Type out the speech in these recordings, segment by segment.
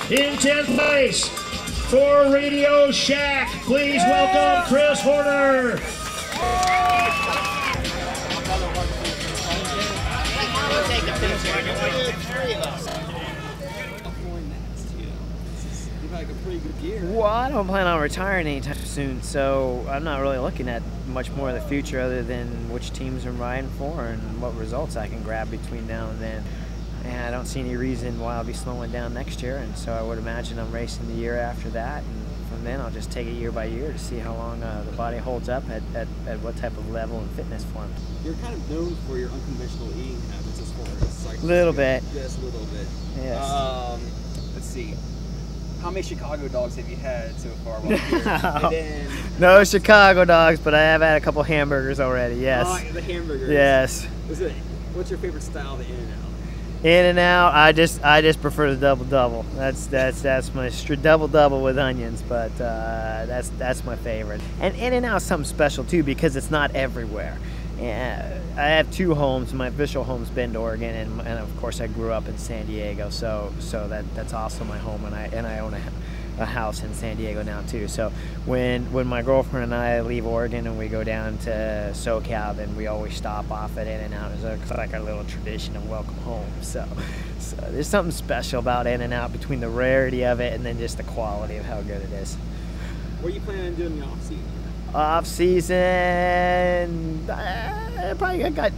In 10th place for RadioShack, please welcome Chris Horner. Well, I don't plan on retiring anytime soon, so I'm not really looking at much more of the future other than which teams I'm riding for and what results I can grab between now and then. And I don't see any reason why I'll be slowing down next year, and so I would imagine I'm racing the year after that, and from then I'll just take it year by year to see how long the body holds up at what type of level and fitness form. You're kind of known for your unconventional eating habits as far as cycling. Little bit. Yes, a little bit. Yes. Let's see. How many Chicago dogs have you had so far while here? And then, no Chicago dogs, but I have had a couple hamburgers already, yes. Oh, the hamburgers. Yes. What's your favorite style of the In-N-Out? In-N-Out, I just prefer the double. That's my double with onions, but that's my favorite. And In-N-Out's something special too because it's not everywhere. Yeah, I have two homes. My official home's Bend, Oregon, and of course I grew up in San Diego, so that's also my home, and I own a house in San Diego now too. So when my girlfriend and I leave Oregon and we go down to SoCal, then we always stop off at In-N-Out. It's like our little tradition of welcome home. So there's something special about In-N-Out between the rarity of it and then just the quality of how good it is. What are you planning on doing in the off season? Off season,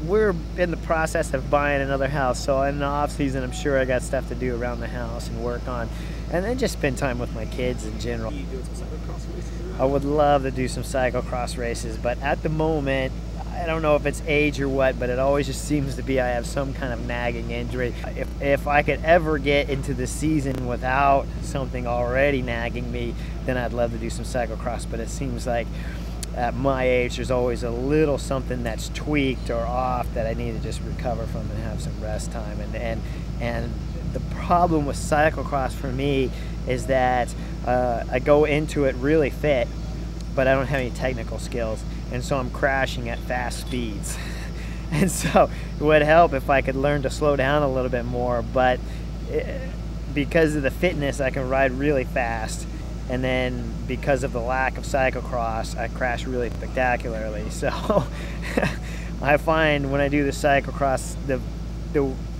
we're in the process of buying another house, so in the off season I'm sure I got stuff to do around the house and work on, and then just spend time with my kids in general. Are you doing some cyclocross races around? I would love to do some cyclocross races, but at the moment I don't know if it's age or what, but it always just seems to be I have some kind of nagging injury. If I could ever get into the season without something already nagging me, then I'd love to do some cyclocross, but it seems like at my age there's always a little something that's tweaked or off that I need to just recover from and have some rest time. And the problem with cyclocross for me is that I go into it really fit, but I don't have any technical skills, and so I'm crashing at fast speeds. And so it would help if I could learn to slow down a little bit more, but because of the fitness I can ride really fast, and then because of the lack of cyclocross I crash really spectacularly. So I find when I do the cyclocross, the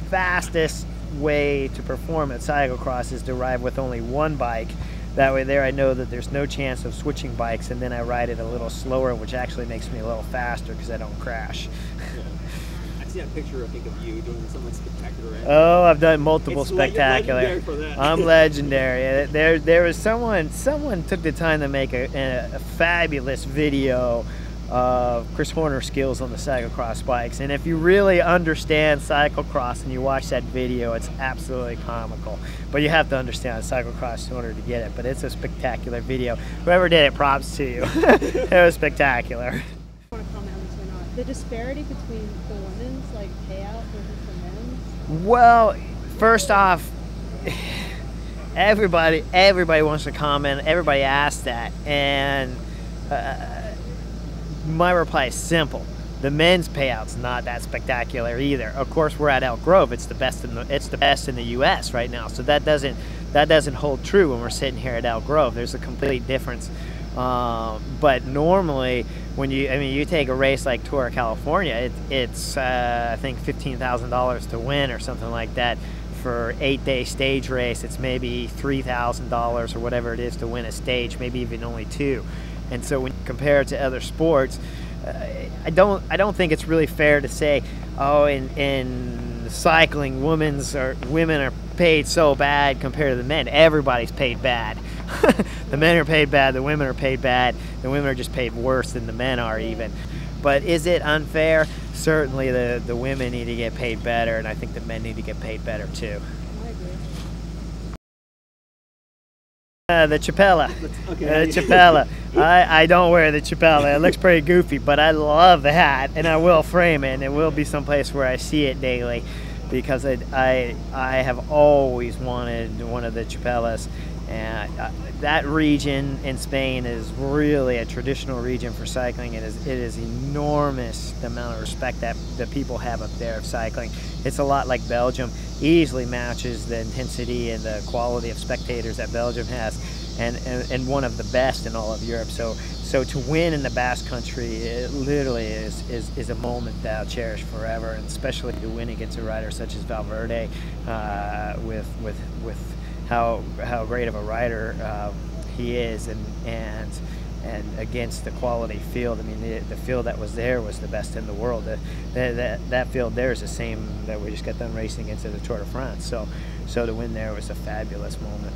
fastest way to perform at cyclocross is to ride with only one bike. That way there I know that there's no chance of switching bikes, and then I ride it a little slower, which actually makes me a little faster because I don't crash. Yeah. I see that picture, I think, of you doing something spectacular. Right? Oh, I've done multiple spectacular. Legendary for that. I'm legendary. There was someone took the time to make a fabulous video of Chris Horner skills on the cyclocross bikes, and if you really understand cyclocross and you watch that video, it's absolutely comical. But you have to understand cyclocross in order to get it. But it's a spectacular video. Whoever did it, props to you. It was spectacular. I want to comment on this or not. The disparity between the women's payout versus the men's. Well, first off, everybody wants to comment. Everybody asks that, and my reply is simple. The men's payout's not that spectacular either. Of course, we're at Elk Grove. It's the best in the U.S. right now. So that doesn't hold true when we're sitting here at Elk Grove. There's a complete difference. But normally, when you take a race like Tour of California, it's I think $15,000 to win or something like that. For 8-day stage race, it's maybe $3,000 or whatever it is to win a stage, maybe even only 2. And so when you compare it to other sports, I don't think it's really fair to say, oh, in cycling, women are paid so bad compared to the men. Everybody's paid bad. The men are paid bad, the women are paid bad, the women are just paid worse than the men are even. But is it unfair? Certainly the women need to get paid better, and I think the men need to get paid better too. The chapella. Okay. The chapella. I don't wear the chapella. It looks pretty goofy, but I love the hat, and I will frame it, and it will be someplace where I see it daily, because I have always wanted one of the chapellas, And that region in Spain is really a traditional region for cycling. It is enormous, the amount of respect that the people have up there of cycling. It's a lot like Belgium, easily matches the intensity and the quality of spectators that Belgium has, and one of the best in all of Europe. So to win in the Basque Country, it literally is a moment that I'll cherish forever, and especially to win against a rider such as Valverde, with how great of a rider he is, and against the quality field. I mean, the field that was there was the best in the world. That field there is the same that we just got done racing into the Tour de France. So to win there was a fabulous moment.